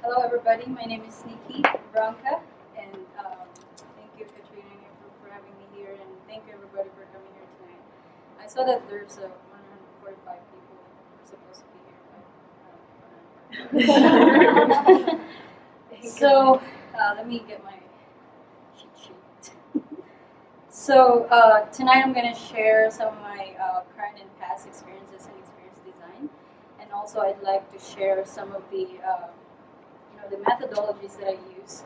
Hello, everybody. My name is Niquee Branca, and thank you, Katrina, for having me here, and thank you, everybody, for coming here tonight. I saw that there's 145 people who are supposed to be here, but so let me get my cheat sheet. So tonight I'm going to share some of my current and past experiences in experience design, and also I'd like to share some of the methodologies that I use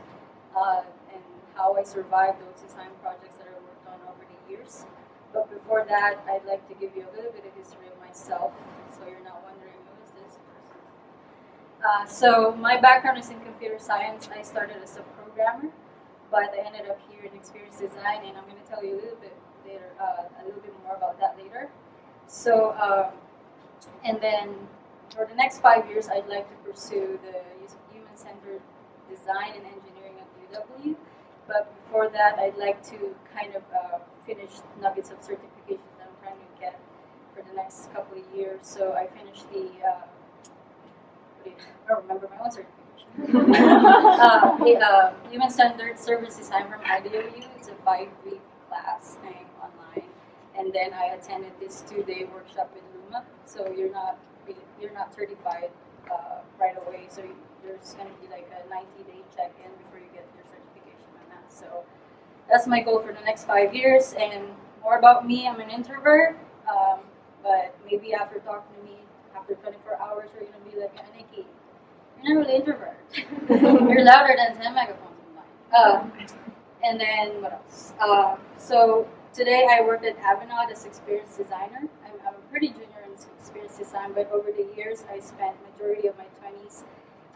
and how I survived those design projects that I worked on over the years. But before that, I'd like to give you a little bit of history of myself, so you're not wondering who is this person. So my background is in computer science. I started as a programmer, but I ended up here in experience design, and I'm going to tell you a little bit later, a little bit more about that later. So, and then for the next 5 years, I'd like to pursue the human-centered design and engineering at UW. But before that, I'd like to kind of finish nuggets of certifications that I'm trying to get for the next couple of years. So I finished I don't remember my own certification. Human-centered service design from IDW. It's a 5-week class online. And then I attended this 2-day workshop with Luma. So you're not certified right away, so there's going to be like a 90-day check-in before you get your certification on that. So that's my goal for the next 5 years. And more about me, I'm an introvert, but maybe after talking to me after 24 hours, you're going to be like, Niquee, you're not really introvert. You're louder than 10 megaphones online. And then what else? So today I work at Avanade as experience designer. I'm a pretty junior in experience design, but over the years I spent majority of my 20s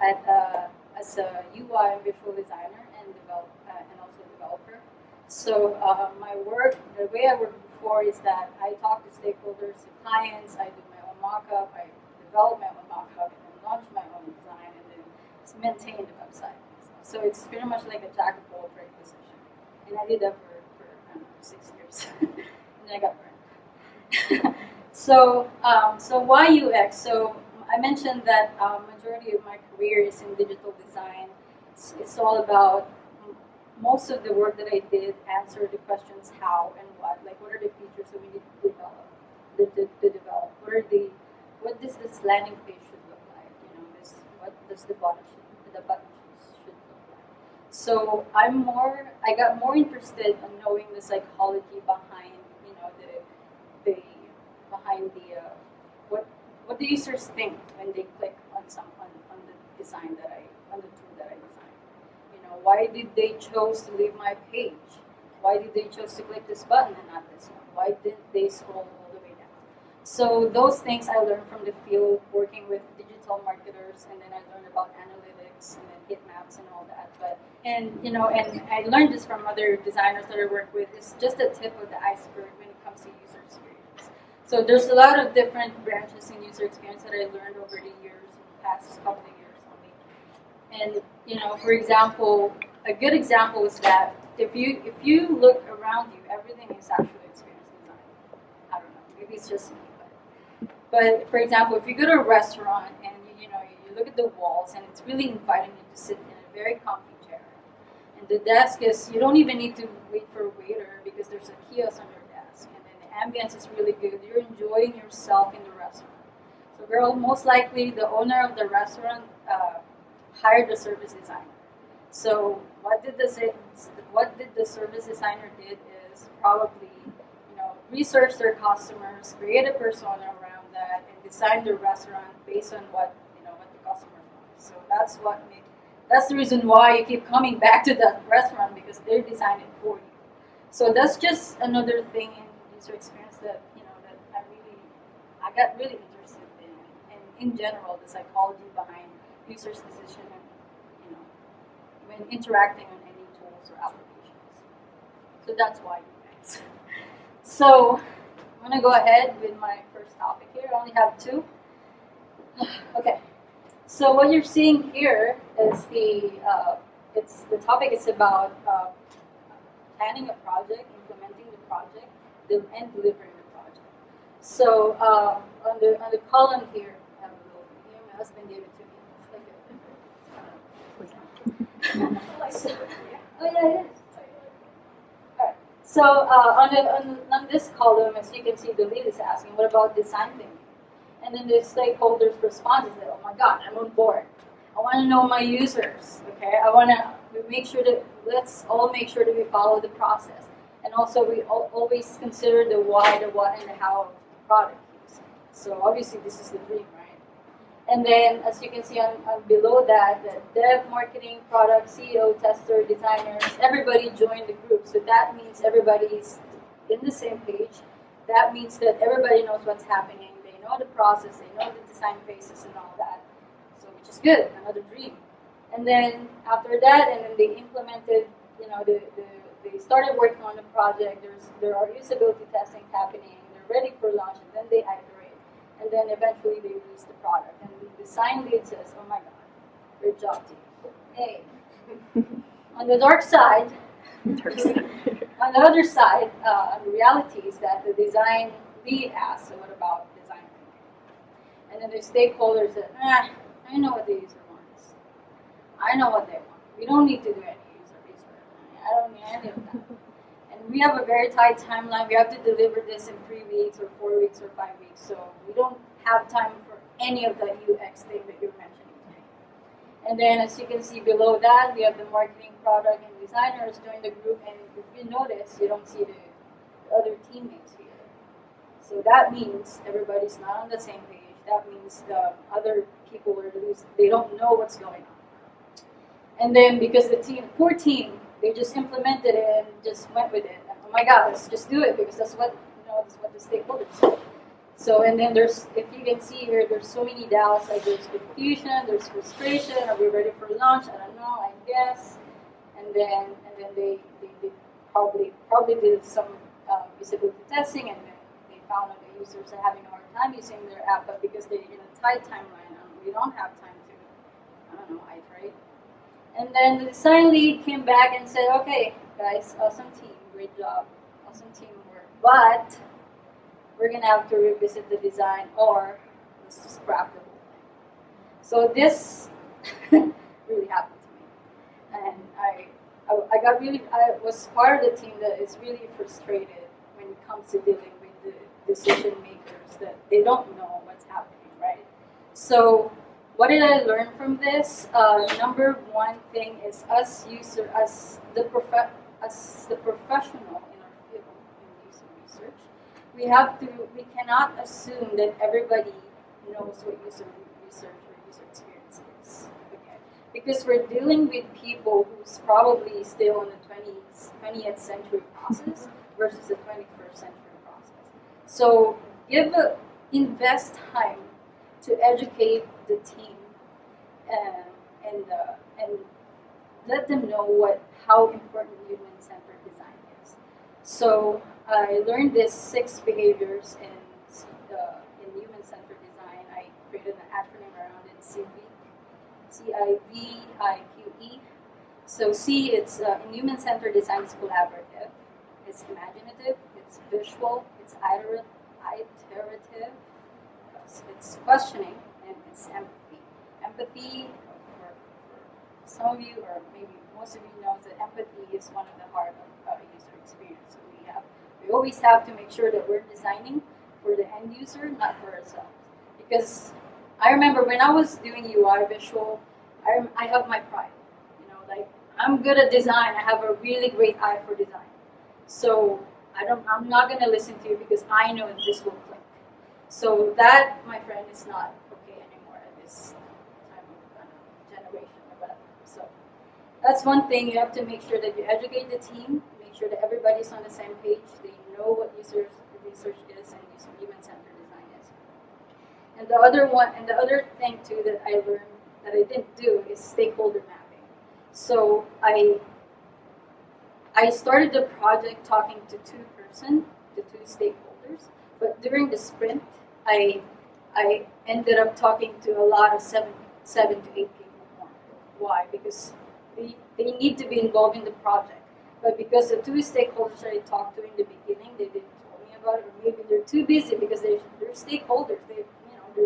as a UI and visual designer and also developer. So my work, the way I worked before is that I talk to stakeholders, to clients, I do my own mock-up, I develop my own mock-up, and then launch my own design, and then maintain the website. So it's pretty much like a jack of all trades position. And I did that for I don't know, 6 years. And then I got burned. So why UX? So I mentioned that majority of my career is in digital design. It's all about, most of the work that I did answer the questions how and what. Like, what are the features that we need to develop? What does this landing page should look like? What does the button should look like? So I got more interested in knowing the psychology behind, what the users think when they click on the design on the tool that I designed. Why did they chose to leave my page? Why did they chose to click this button and not this one? Why didn't they scroll all the way down? So those things I learned from the field working with digital marketers, and then I learned about analytics and then hit maps and all that. And I learned this from other designers that I work with. It's just the tip of the iceberg when it comes to user experience. So there's a lot of different branches in user experience that I learned over the years, the past couple of years only. And for example, a good example is that if you look around you, everything is actually experience design. I don't know, maybe it's just me, but for example, if you go to a restaurant and you look at the walls and it's really inviting you to sit in a very comfy chair, and the desk is, you don't even need to wait for a waiter because there's a kiosk on your desk, and then the ambience is really good. You're enjoying yourself in the restaurant. So most likely the owner of the restaurant hired a service designer. So what did the service designer did is probably research their customers, create a persona around that, and design the restaurant based on what the customer wants. So that's the reason why you keep coming back to that restaurant, because they're designing it for you. So that's just another thing in user experience that I got really interested in, and in general the psychology behind users' decision and when interacting on any tools or applications. So that's why UX. So I'm gonna go ahead with my first topic here. I only have 2. Okay. So what you're seeing here is the topic is about planning a project, implementing the project, and delivering the project. So on the column here, my husband gave it to me. It's like So, oh yeah, it is. Alright. So on this column, as you can see, the lead is asking, what about design thinking? And then the stakeholders' response is that, oh my God, I'm on board. I want to know my users. Okay, I want to make sure that let's all make sure that we follow the process, and also we always consider the why, the what, and the how of the product use. So obviously, this is the dream, right? And then, as you can see on below that, the dev, marketing, product, CEO, tester, designers, everybody joined the group. So that means everybody's in the same page. That means that everybody knows what's happening. They know the process. They know the design phases and all that. So which is good, another dream. And then after that, and then they implemented, they started working on the project. There are usability testing happening. They're ready for launch, and then they iterate. And then eventually they release the product. And the design lead says, oh my God, great job, team. Hey. On the dark side, on the other side, the reality is that the design lead asks, so what about design thinking? And then the stakeholders said, I know what the user wants. I know what they want. We don't need to do any user research. I don't need any of that. And we have a very tight timeline. We have to deliver this in 3 weeks or 4 weeks or 5 weeks. So we don't have time for any of the UX thing that you're mentioning today. And then as you can see below that, we have the marketing, product, and designers join the group. And if you notice, you don't see the other teammates here. So that means everybody's not on the same page. That means the other people are loose. They don't know what's going on. And then because the poor team, they just implemented it and just went with it. And, oh my God, let's just do it because that's what the stakeholders said. So and then there's, if you can see here, there's so many doubts. Like there's confusion, there's frustration. Are we ready for launch? I don't know. I guess. And then they probably did some usability testing, and then they found that the users are having a hard time using their app, but because they're in a tight timeline, we don't have time to, iterate. And then the design lead came back and said, okay, guys, awesome team, great job, awesome teamwork, but we're going to have to revisit the design, or let's just scrap the whole thing. So this really happened to me. And I was part of the team that is really frustrated when it comes to dealing with the decision makers, that they don't know what's happening, right? So what did I learn from this? Number one thing is as the professional in our field in user research, we cannot assume that everybody knows what user research or user experience is. Okay? Because we're dealing with people who's probably still in the 20th century process versus the 21st century process. So invest time to educate the team and let them know how important human-centered design is. So I learned these 6 behaviors in human-centered design. I created an acronym around it, CIVIQE. So C, it's in human-centered design, it's collaborative, it's imaginative, it's visual, it's iterative, it's questioning, and it's empathy. Empathy, for some of you, or maybe most of you know, that empathy is one of the heart of user experience. So we always have to make sure that we're designing for the end user, not for ourselves. Because I remember when I was doing UI visual, I have my pride. Like I'm good at design. I have a really great eye for design. So I'm not going to listen to you because I know that this will click. So that, my friend, is not okay anymore at this time of generation or whatever. So that's one thing. You have to make sure that you educate the team, make sure that everybody's on the same page, they know what user research is and human-centered design is. And the other thing too that I learned that I didn't do is stakeholder mapping. So I started the project talking to two stakeholders, but during the sprint, I ended up talking to a lot of 7 to 8 people more. Why? Because they need to be involved in the project. But because the 2 stakeholders I talked to in the beginning, they didn't tell me about it, or maybe they're too busy because they're stakeholders. They're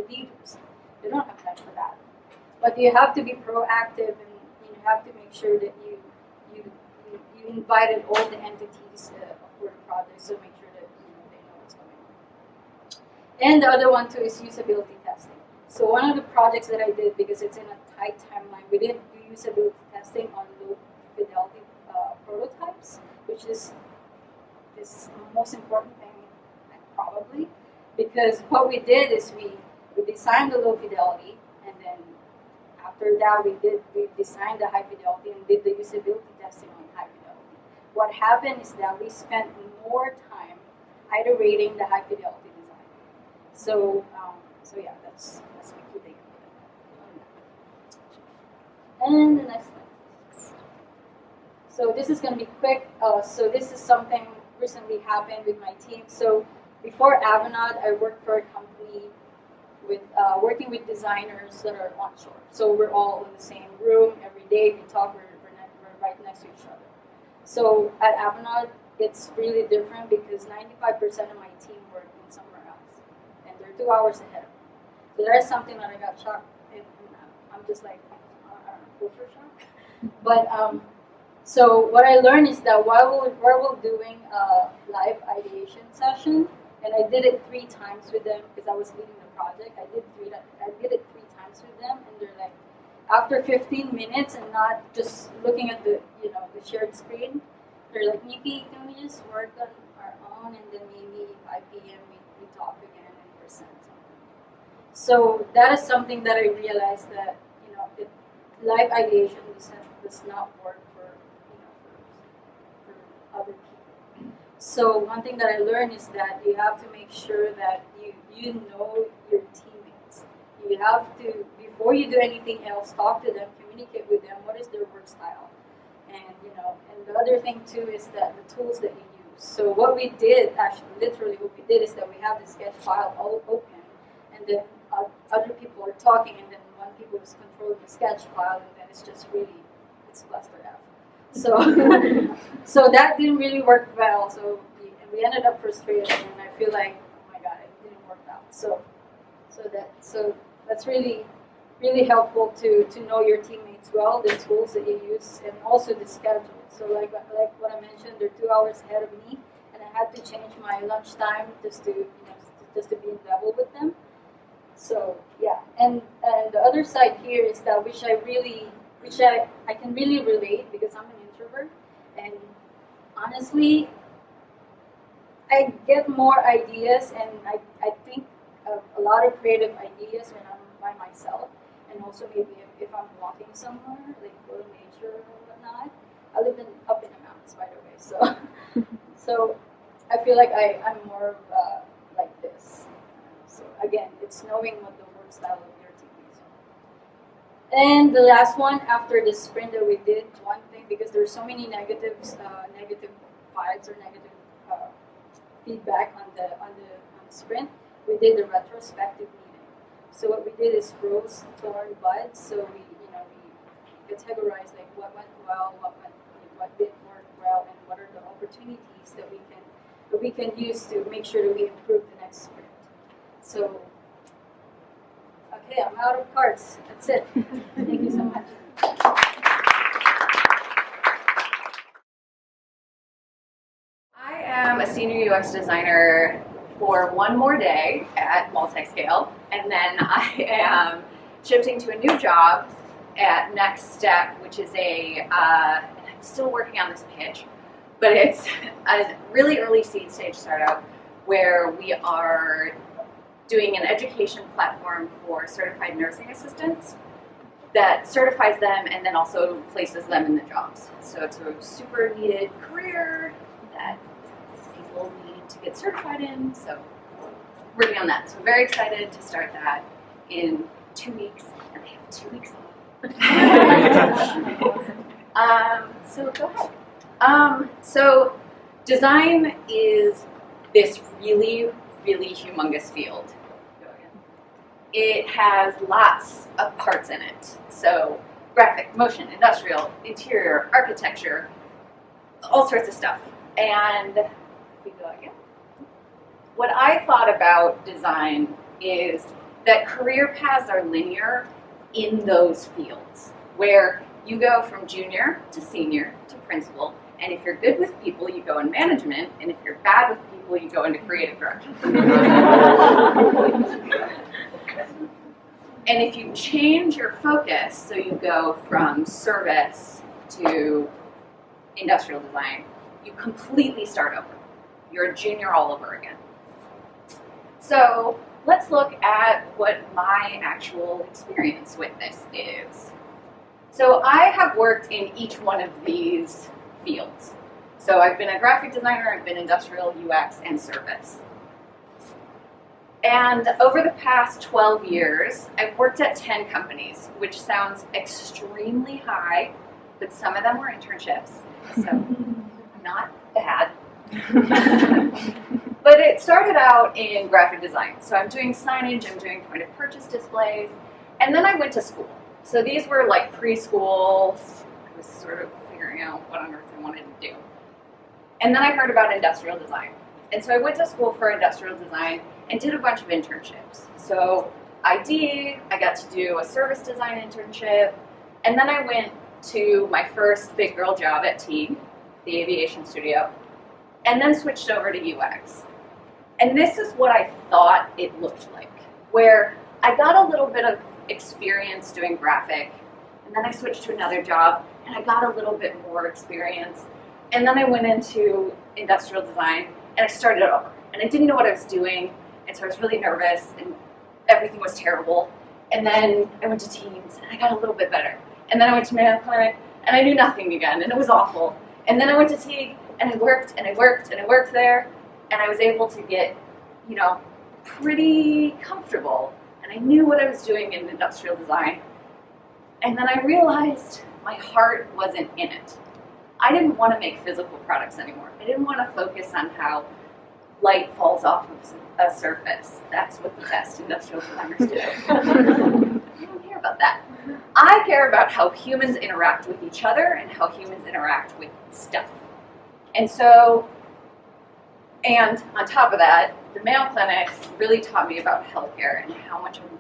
leaders. They don't have time for that. But you have to be proactive, and you have to make sure that you invited all the entities for the project, so make sure that they know what's going on. And the other one too is usability testing. So one of the projects that I did, because it's in a tight timeline, we didn't do usability testing on low fidelity prototypes, which is the most important thing probably, because what we did is we designed the low fidelity, and then after that we designed the high fidelity and did the usability testing on high fidelity. What happened is that we spent more time iterating the high fidelity design. So yeah, that's my key takeaway. And the next slide. So this is going to be quick. So this is something recently happened with my team. So before Avanade, I worked for a company with working with designers that are onshore. So we're all in the same room every day. We talk. We're right next to each other. So at Avanade, it's really different because 95% of my team work in somewhere else, and they're 2 hours ahead of me. So that is something that I got shocked, and I'm just like, I don't know, culture shock. But so what I learned is that while we're doing a live ideation session, and I did it 3 times with them because I was leading the project. I did it 3 times with them, and they're like, after 15 minutes and not just looking at the the shared screen, they're like, Niquee, can we just work on our own, and then maybe 5 p.m. we talk again and present something. So that is something that I realized that live ideation does not work for other people. So one thing that I learned is that you have to make sure that you know your teammates. You have to, before you do anything else, talk to them, communicate with them, what is their work style. And and the other thing too is that the tools that you use. So what we did, actually literally what we did is that we have the sketch file all open, and then other people are talking, and then one people is controlling the sketch file, and then it's clustered out. So so that didn't really work well. So we ended up frustrated, and I feel like, oh my god, it didn't work out. So that's really helpful to know your teammates well, the tools that you use, and also the schedule. So like what I mentioned, they're 2 hours ahead of me, and I had to change my lunch time just to be in level with them. So yeah, and the other side here is that which I can really relate, because I'm an introvert, and honestly, I get more ideas, and I think of a lot of creative ideas when I'm by myself, and also maybe if I'm walking somewhere, like go to nature or whatnot. I live up in the mountains, by the way, so I feel like I'm more like this. So again, it's knowing what the work style of your team is. And the last one, after the sprint that we did, one thing, because there's so many negative vibes or negative feedback on the sprint, we did the retrospective meeting. So what we did is rose, thorn, buds. So we categorized like what went well, what didn't work well, and what are the opportunities that we can use to make sure that we improve the next sprint. So okay, I'm out of cards. That's it. Thank you so much. I am a senior UX designer for one more day at Multiscale, and then I am shifting to a new job at Next Step, which is and I'm still working on this pitch, but it's a really early seed stage startup where we are doing an education platform for certified nursing assistants that certifies them and then also places them in the jobs. So it's a super needed career that people need to get certified in, so working on that. So very excited to start that in 2 weeks, and I have 2 weeks off. So go ahead. So design is this really, really humongous field. It has lots of parts in it. So graphic, motion, industrial, interior, architecture, all sorts of stuff. And we go again. What I thought about design is that career paths are linear in those fields, where you go from junior to senior to principal. And if you're good with people, you go in management. And if you're bad with people, you go into creative direction. And if you change your focus, so you go from service to industrial design, you completely start over. You're a junior all over again. So let's look at what my actual experience with this is. So I have worked in each one of these fields. So I've been a graphic designer, I've been industrial, UX, and service. And over the past 12 years, I've worked at 10 companies, which sounds extremely high, but some of them were internships, so not bad. But it started out in graphic design. So I'm doing signage, I'm doing point of purchase displays, and then I went to school. So these were like preschool. I was sort of figuring out what on earth I wanted to do. And then I heard about industrial design. And so I went to school for industrial design and did a bunch of internships. So I got to do a service design internship, and then I went to my first big girl job at Teague, the aviation studio, and then switched over to UX. And this is what I thought it looked like, where I got a little bit of experience doing graphic, and then I switched to another job, and I got a little bit more experience, and then I went into industrial design, and I started over. And I didn't know what I was doing, and so I was really nervous, and everything was terrible. And then I went to Teams, and I got a little bit better. And then I went to Mayo Clinic, and I knew nothing again, and it was awful. And then I went to Teague, and I worked, and I worked, and I worked there, and I was able to get, pretty comfortable. And I knew what I was doing in industrial design. And then I realized my heart wasn't in it. I didn't want to make physical products anymore. I didn't want to focus on how light falls off of a surface. That's what the best industrial designers do. I don't care about that. I care about how humans interact with each other and how humans interact with stuff. And on top of that, the Mayo Clinic really taught me about healthcare and how much I'm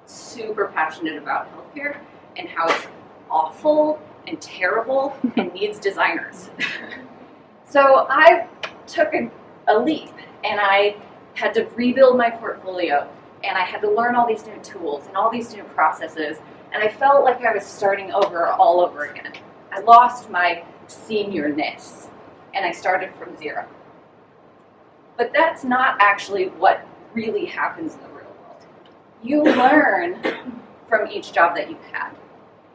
super passionate about healthcare and how it's awful and terrible and needs designers. So I took a leap, and I had to rebuild my portfolio, and I had to learn all these new tools and all these new processes, and I felt like I was starting over all over again. I lost my seniorness, and I started from zero. But that's not actually what really happens in the real world. You learn from each job that you've had.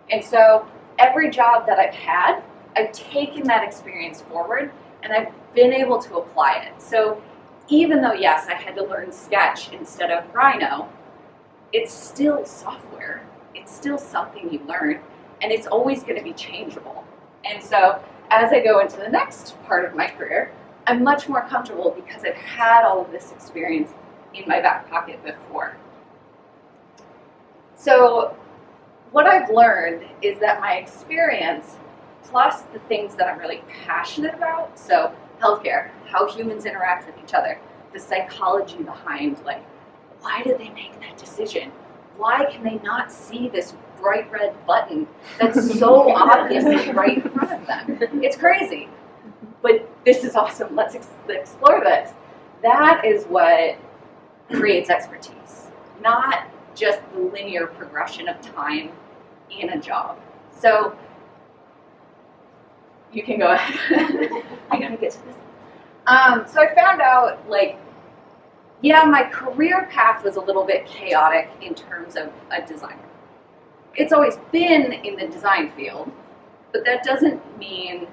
And so every job that I've had, I've taken that experience forward, and I've been able to apply it. So even though, yes, I had to learn Sketch instead of Rhino, it's still software. It's still something you learn, and it's always going to be changeable. And so as I go into the next part of my career, I'm much more comfortable because I've had all of this experience in my back pocket before. So what I've learned is that my experience, plus the things that I'm really passionate about, so healthcare, how humans interact with each other, the psychology behind, why did they make that decision? Why can they not see this bright red button that's so obviously right in front of them? It's crazy, but this is awesome. Let's explore this. That is what creates expertise, not just the linear progression of time in a job. So you can go ahead. I gotta get to this. So I found out, my career path was a little bit chaotic in terms of a designer. It's always been in the design field, but that doesn't mean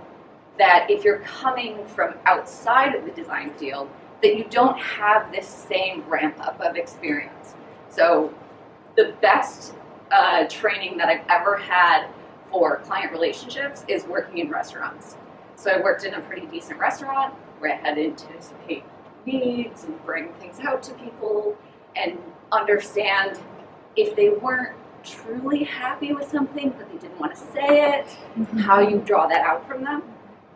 that if you're coming from outside of the design field, that you don't have this same ramp up of experience. So the best training that I've ever had for client relationships is working in restaurants. So I worked in a pretty decent restaurant where I had to anticipate needs and bring things out to people and understand if they weren't truly happy with something but they didn't want to say it, how you draw that out from them.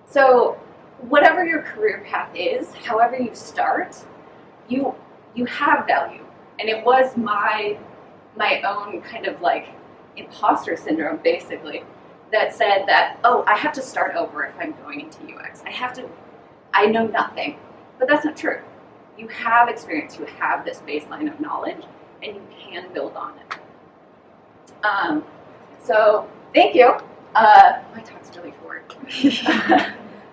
So whatever your career path is, however you start, you have value. And it was my own kind of imposter syndrome, basically, that said that, oh, I have to start over if I'm going into UX. I know nothing. But that's not true. You have experience, you have this baseline of knowledge, and you can build on it. So thank you. My talk's really short.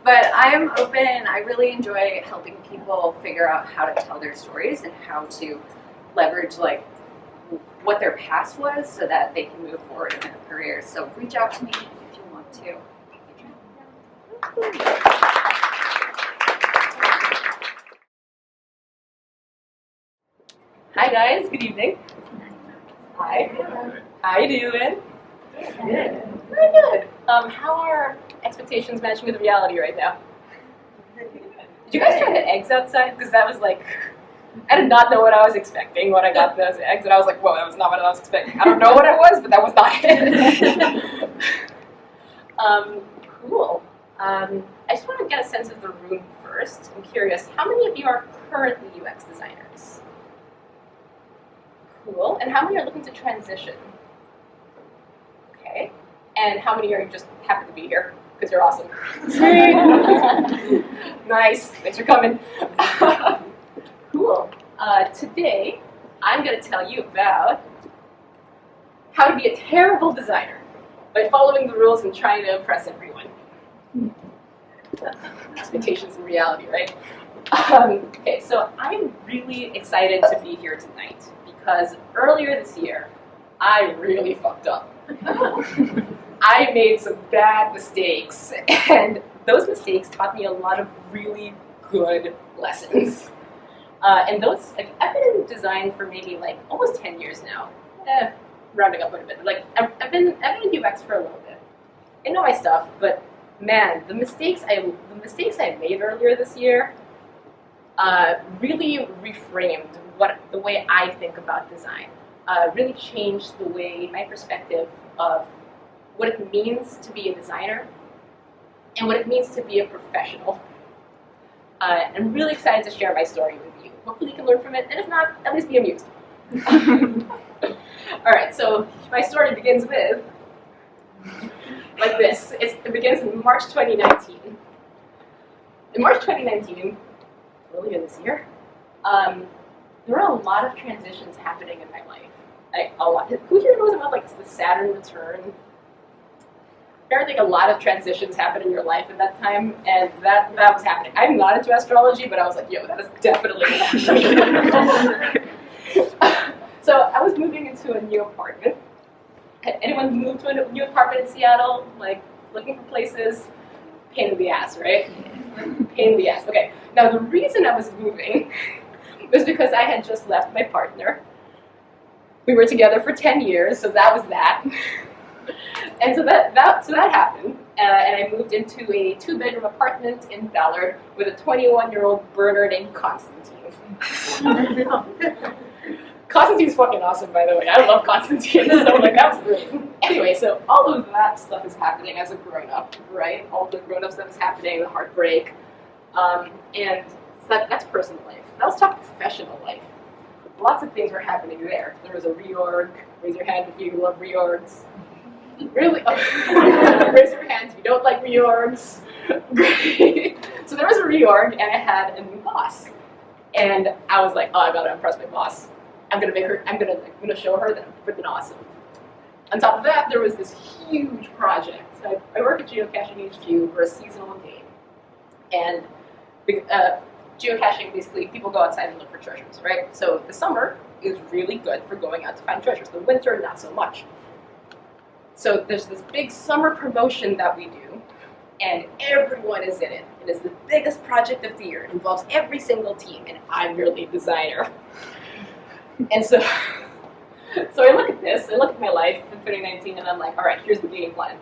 But I'm open. I really enjoy helping people figure out how to tell their stories and how to leverage like what their past was so that they can move forward in their careers. So reach out to me if you want to. Hi guys, good evening. Hi. How you doing? Good. Very good. How are expectations matching with reality right now? Did you guys try the eggs outside? Because that was like, I did not know what I was expecting when I got those eggs, and I was like, whoa, that was not what I was expecting. I don't know what it was, but that was not it. Cool. I just want to get a sense of the room first. I'm curious, how many of you are currently UX designers? Cool. And how many are looking to transition? Okay. And how many are just happen to be here because you're awesome? Nice. Thanks for coming. Cool. Today, I'm going to tell you about how to be a terrible designer by following the rules and trying to impress everyone. Expectations and reality, right? Okay, so I'm really excited to be here tonight because earlier this year, I really fucked up. I made some bad mistakes, and those mistakes taught me a lot of really good lessons. And those, like, I've been in design for maybe like almost 10 years now. Rounding up a little bit. Like, I've been in UX for a little bit. I know my stuff, but man, the mistakes I made earlier this year really reframed the way I think about design. Really changed my perspective of what it means to be a designer and what it means to be a professional. I'm really excited to share my story with you. Hopefully you can learn from it, and if not, at least be amused. All right, so my story begins with, like this. It begins in March 2019. In March 2019, earlier this year, there were a lot of transitions happening in my life. Like, a lot. Who here knows about like the Saturn return? Apparently, a lot of transitions happened in your life at that time, and that was happening. I'm not into astrology, but I was like, yo, that is definitely happening. So I was moving into a new apartment. Anyone moved to a new apartment in Seattle? Like, looking for places? Pain in the ass, right? Pain in the ass. Okay. Now, the reason I was moving was because I had just left my partner. We were together for 10 years, so that was that. And so that happened, and I moved into a 2-bedroom apartment in Ballard with a 21-year-old burner named Constantine. Constantine's fucking awesome, by the way. I love Constantine, so like that was great. Anyway, so all of that stuff is happening as a grown-up, right? All the grown-up stuff is happening, the heartbreak, and so that's personal life. Now let's talk professional life. Lots of things were happening there. There was a reorg. Raise your hand if you love reorgs. Really? Raise your hands if you don't like reorgs. Great. So there was a reorg, and I had a new boss. And I was like, oh, I gotta impress my boss. I'm gonna show her that I'm freaking awesome. On top of that, there was this huge project. So I work at Geocaching HQ for a seasonal game. And geocaching, basically, people go outside and look for treasures, right? So the summer is really good for going out to find treasures. The winter, not so much. So there's this big summer promotion that we do, and everyone is in it. It is the biggest project of the year. It involves every single team, and I'm your lead designer. And so I look at this, I look at my life in 2019, and I'm like, all right, here's the game plan.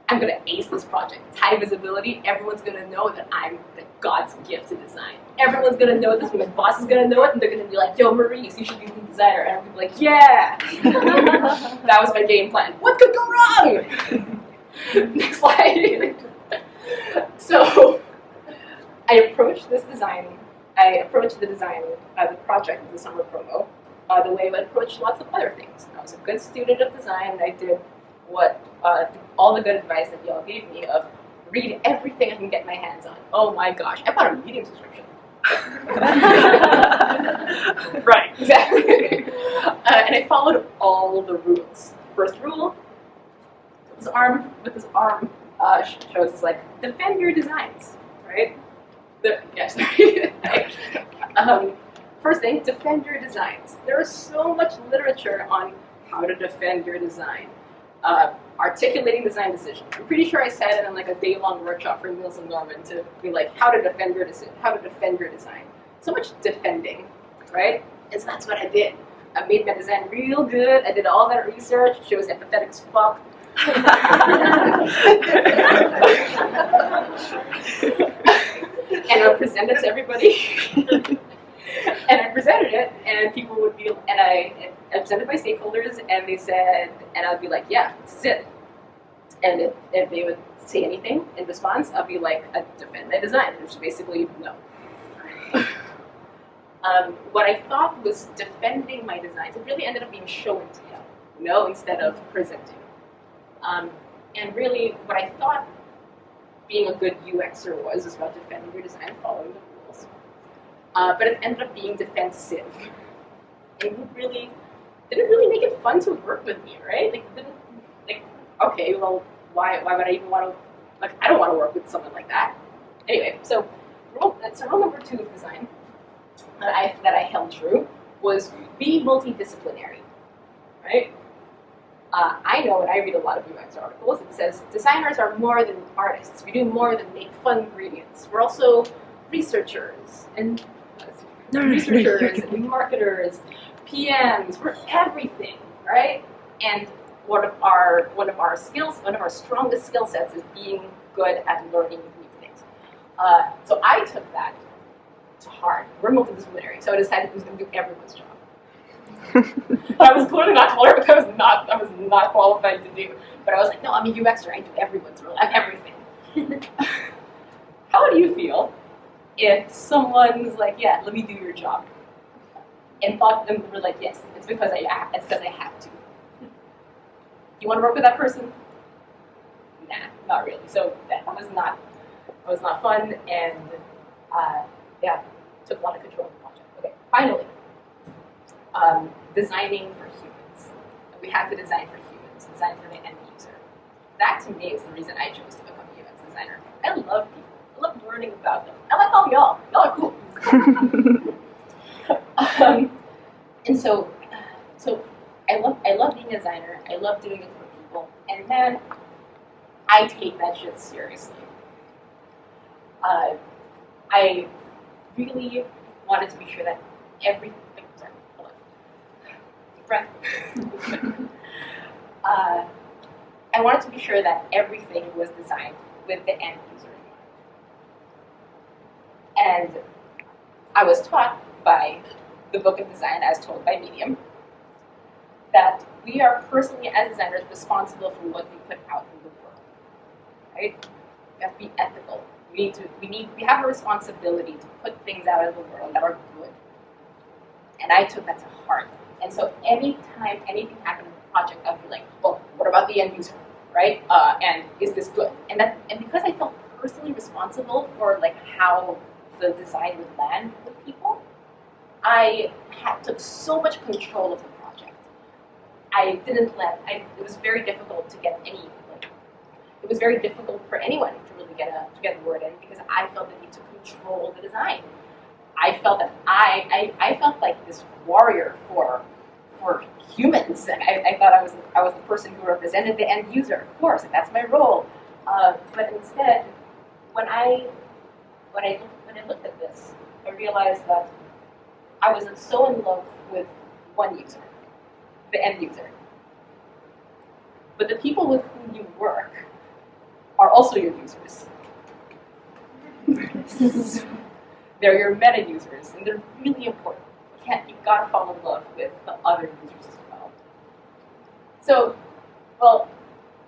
I'm going to ace this project. It's high visibility. Everyone's going to know that I'm God's gift to design. Everyone's going to know this. My boss is going to know it, and they're going to be like, yo, Marice, you should be the designer. And I'm going to be like, yeah. That was my game plan. What could go wrong? Next slide. So I approached the design, the project of the summer promo, the way I approached lots of other things. I was a good student of design, and I did what all the good advice that y'all gave me of read everything I can get my hands on. Oh my gosh, I bought a Medium subscription. Right, exactly. And I followed all the rules. First rule, with this arm shows is like, defend your designs, right? First thing, defend your designs. There is so much literature on how to defend your design. Articulating design decisions. I'm pretty sure I said it in like a day-long workshop for Niels and Norman to be like, how to defend your design. So much defending, right? And so that's what I did. I made my design real good. I did all that research. She was empathetic as fuck. And I presented to everybody. And I presented it, and people would be, and I presented my stakeholders, and they said, and I'd be like, yeah, this is it. And if they would say anything in response, I'd be like, I defend my design, which is basically no. What I thought was defending my designs, it really ended up being show and tell, instead of presenting. And really, what I thought being a good UXer was about defending your design, following the rules. But it ended up being defensive. It didn't really make it fun to work with me, right? Okay, well, why would I even want to, I don't want to work with someone like that. Anyway, so rule number 2 of design that I held true was be multidisciplinary, right? I know when I read a lot of UX articles, it says designers are more than artists. We do more than make fun ingredients. We're also researchers and marketers, PMs. We're everything, right? And one of our strongest skill sets is being good at learning new things. So I took that to heart. We're multidisciplinary, so I decided I was going to do everyone's job. I was clearly not told her because I was not qualified to do. But I was like, no, I'm a UXer. I do everyone's role. I'm everything. How do you feel if someone's like, yeah, let me do your job, and we're like, yes, it's because I have to. You want to work with that person? Nah, not really. So that was not fun, and took a lot of control of the project. Okay, finally. Designing for humans. We have to design for humans, design for the end user. That to me is the reason I chose to become a UX designer. I love people. I love learning about them. I like all y'all. Y'all are cool. And so I love being a designer. I love doing it for people. And man, I take that shit seriously. I really wanted to be sure that I wanted to be sure that everything was designed with the end user in mind. And I was taught by the book of design, as told by Medium, that we are personally, as designers, responsible for what we put out in the world. Right? We have to be ethical. We have a responsibility to put things out in the world that are good. And I took that to heart. And so anytime anything happened in the project, I'd be like, well, what about the end user, right? And is this good? And because I felt personally responsible for like how the design would land with people, I took so much control of the project. It was very difficult to get it was very difficult for anyone to really get a word in, because I felt the need to control the design. I felt that I felt like this warrior for humans, and I thought I was the person who represented the end user. Of course, that's my role. But instead, when I looked at this, I realized that I was so in love with one user, the end user. But the people with whom you work are also your users. They're your meta users, and they're really important. You've got to fall in love with the other users as well. So,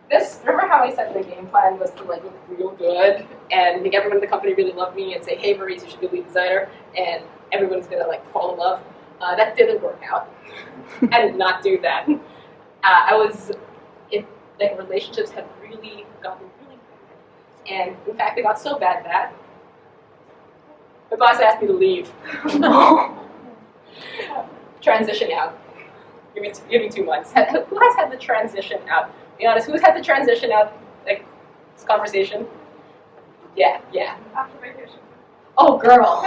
remember how I said the game plan was to look real good and make everyone in the company really love me and say, hey, Marice, you should be lead designer, and everyone's gonna fall in love. That didn't work out. I did not do that. like relationships had really gotten really bad. And in fact, they got so bad that my boss asked me to leave. Transition out. Give me 2 months. Who has had the transition out? Be honest, who's had the transition out, like, this conversation? Yeah. After vacation. Oh, girl.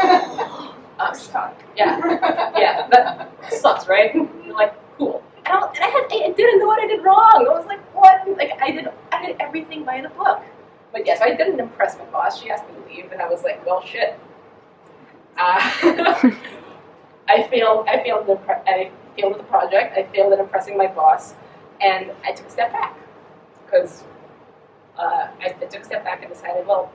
Yeah, that sucks, right? You're like, cool. And I didn't know what I did wrong. I was like, what? Like, I did everything by the book. But yes, I didn't impress my boss. She asked me to leave, and I was like, well, shit. I failed with the project. I failed at impressing my boss, and I took a step back because I took a step back and decided, well,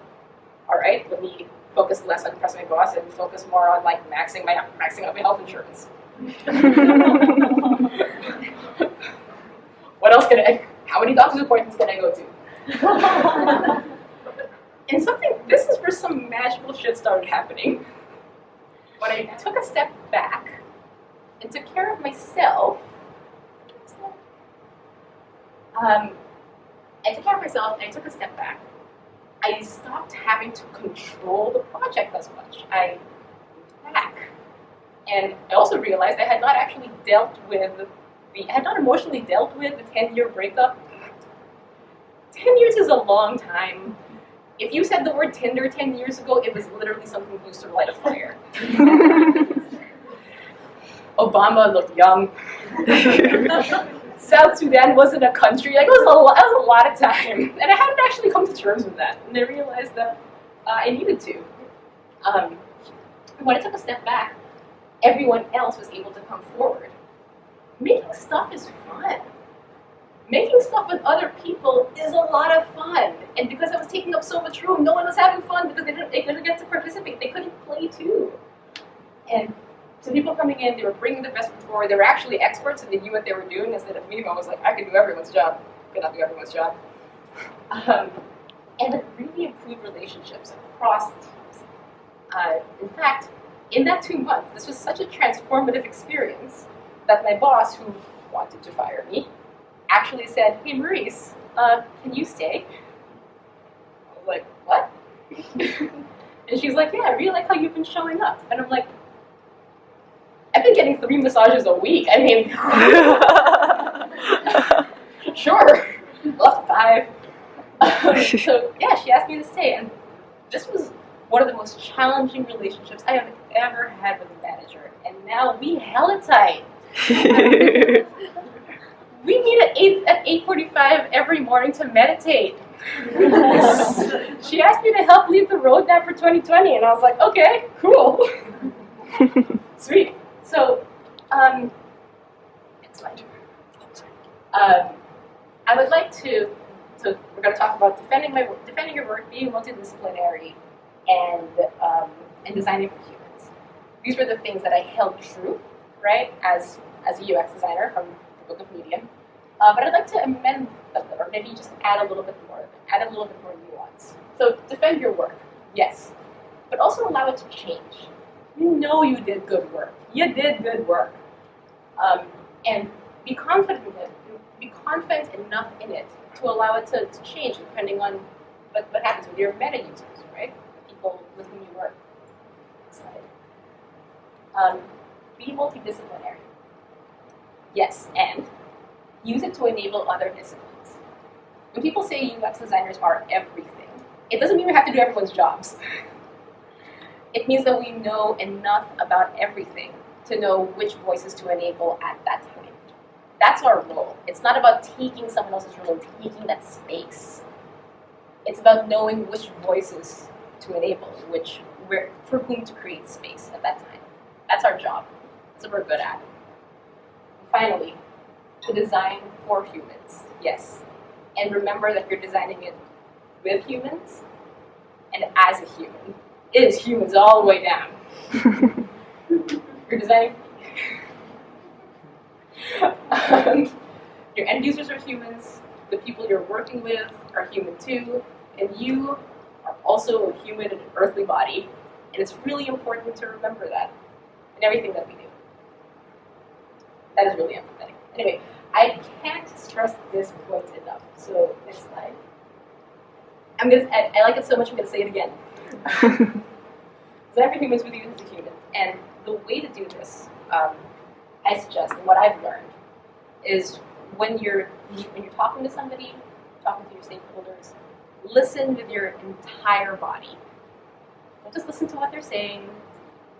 all right, let me focus less on impressing my boss and focus more on like maxing out my health insurance. What else how many doctor's appointments can I go to? And this is where some magical shit started happening. When I took a step back and took care of myself, I took care of myself and I took a step back. I stopped having to control the project as much. I moved back. And I also realized I had not actually emotionally dealt with the 10-year breakup. 10 years is a long time. If you said the word Tinder 10 years ago, it was literally something used to light a fire. Obama looked young. South Sudan wasn't a country. Like, that was a lot of time. And I hadn't actually come to terms with that. And I realized that I needed to. When I took a step back, everyone else was able to come forward. Making stuff is fun. Making stuff with other people is a lot of fun. And because I was taking up so much room, no one was having fun because they couldn't get to participate. They couldn't play too. And so people coming in, they were bringing the best forward. They were actually experts and they knew what they were doing. Instead of me, I was like, I can do everyone's job. I cannot do everyone's job. And it really improved relationships across teams. In fact, in that 2 months, this was such a transformative experience that my boss, who wanted to fire me, actually said, hey, Marice, can you stay? I was like, what? And she's like, yeah, I really like how you've been showing up. And I'm like, I've been getting 3 massages a week. I mean, sure, left 5. So yeah, she asked me to stay, and this was one of the most challenging relationships I have ever had with a manager. And now we hella tight. We meet at 8:45 every morning to meditate. She asked me to help lead the roadmap for 2020, and I was like, okay, cool, sweet. So, next slide. I would like to. So we're going to talk about defending your work, being multidisciplinary, and designing for humans. These were the things that I held true, right, as a UX designer from the Book of Medium. But I'd like to amend a little, or maybe just add a little bit more nuance. So defend your work, yes, but also allow it to change. You know you did good work. You did good work, and be confident in it. Be confident enough in it to allow it to change depending on what happens with your meta users, right? The people with whom you work. Be multidisciplinary. Yes, and use it to enable other disciplines. When people say UX designers are everything, it doesn't mean we have to do everyone's jobs. It means that we know enough about everything to know which voices to enable at that time. That's our role. It's not about taking someone else's role and taking that space. It's about knowing which voices to enable, for whom to create space at that time. That's our job. That's what we're good at. And finally, to design for humans. Yes. And remember that you're designing it with humans and as a human. It is humans all the way down. You're designing. Your end users are humans. The people you're working with are human too, and you are also a human in an earthly body. And it's really important to remember that in everything that we do. That is really empathetic. Anyway, I can't stress this point enough. So next slide. I like it so much I'm gonna say it again. Design for humans with you as a human. And the way to do this, I suggest, and what I've learned, is when you're talking to somebody, talking to your stakeholders, listen with your entire body. Don't just listen to what they're saying.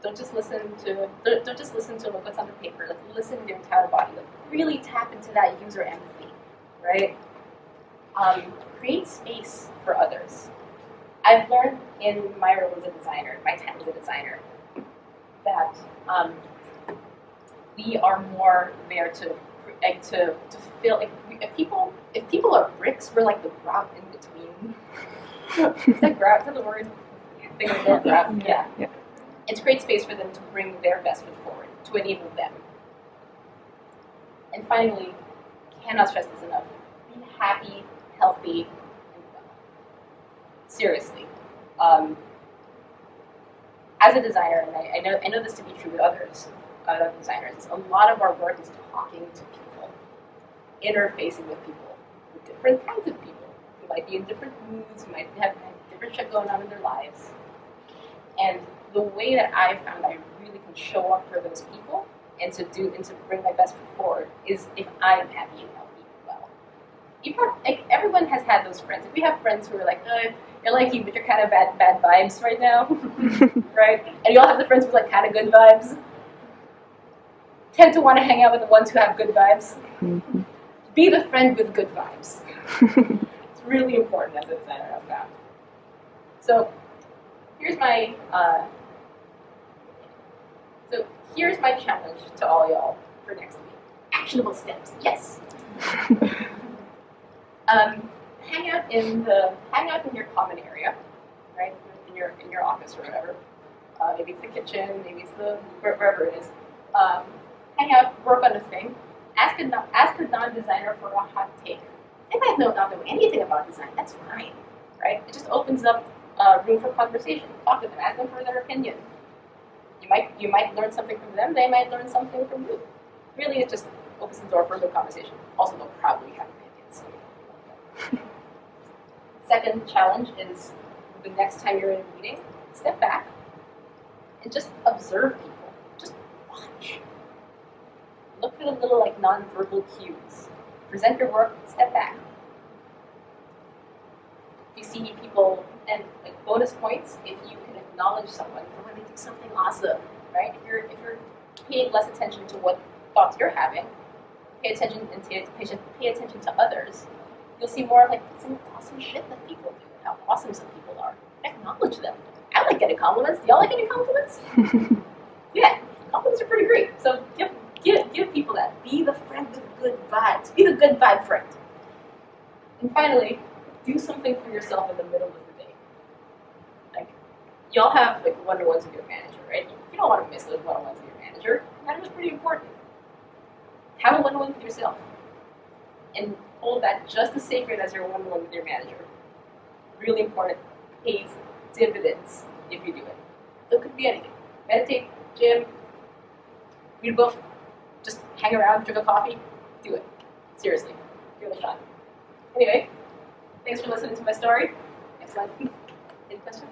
Don't just listen to like what's on the paper. Like listen with your entire body. Like really tap into that user empathy, right? Create space for others. I've learned in my role as a designer, my time as a designer, that we are more there to feel like if people are bricks, we're like the grout in between. Is that grout? Is that the word? Think of that grout. Yeah. And to create space for them to bring their best foot forward, to enable them. And finally, cannot stress this enough: be happy, healthy, and well. Seriously. As a designer, and I know this to be true with other designers, a lot of our work is talking to people, interfacing with people, with different kinds of people who might be in different moods, who might have different shit going on in their lives. And the way that I found I really can show up for those people and to bring my best foot forward is if I'm happy and healthy and well. Everyone has had those friends. If we have friends who are like, I like you, but you're kind of bad vibes right now, right? And you all have the friends who are like kind of good vibes. Tend to want to hang out with the ones who have good vibes. Mm-hmm. Be the friend with good vibes. It's really important as a designer, I've found. So here's my challenge to all y'all for next week. Actionable steps, yes. Hang out in your common area, right? In your office or whatever. Maybe it's the kitchen, maybe it's wherever it is. Hang out, work on a thing. Ask a non-designer for a hot take. They might not know anything about design. That's fine, right? It just opens up room for conversation. Talk to them. Ask them for their opinion. You might learn something from them. They might learn something from you. Really, it just opens the door for a good conversation. Also, they'll probably have opinions. Second challenge is the next time you're in a meeting, step back and just observe people. Just watch. Look for the little non-verbal cues. Present your work, step back. If you see people, and bonus points if you can acknowledge someone for when they do something awesome, right? If you're paying less attention to what thoughts you're having, pay attention to others, you'll see more of some awesome shit that people do and how awesome some people are. Acknowledge them. I like getting compliments. Do y'all like getting compliments? Yeah, compliments are pretty great. So give people that. Be the friend with good vibes. Be the good vibe friend. And finally, do something for yourself in the middle of the day. Y'all have one-on-ones with your manager, right? You don't want to miss those one-on-ones with your manager. Manager's pretty important. Have a one-on-one with yourself. And hold that just as sacred as your one-on-one with your manager. Really important. Pays dividends if you do it. So it could be anything. Meditate, gym, read a book, just hang around, drink a coffee. Do it. Seriously. Give it a shot. Anyway, thanks for listening to my story. Next slide. Any questions?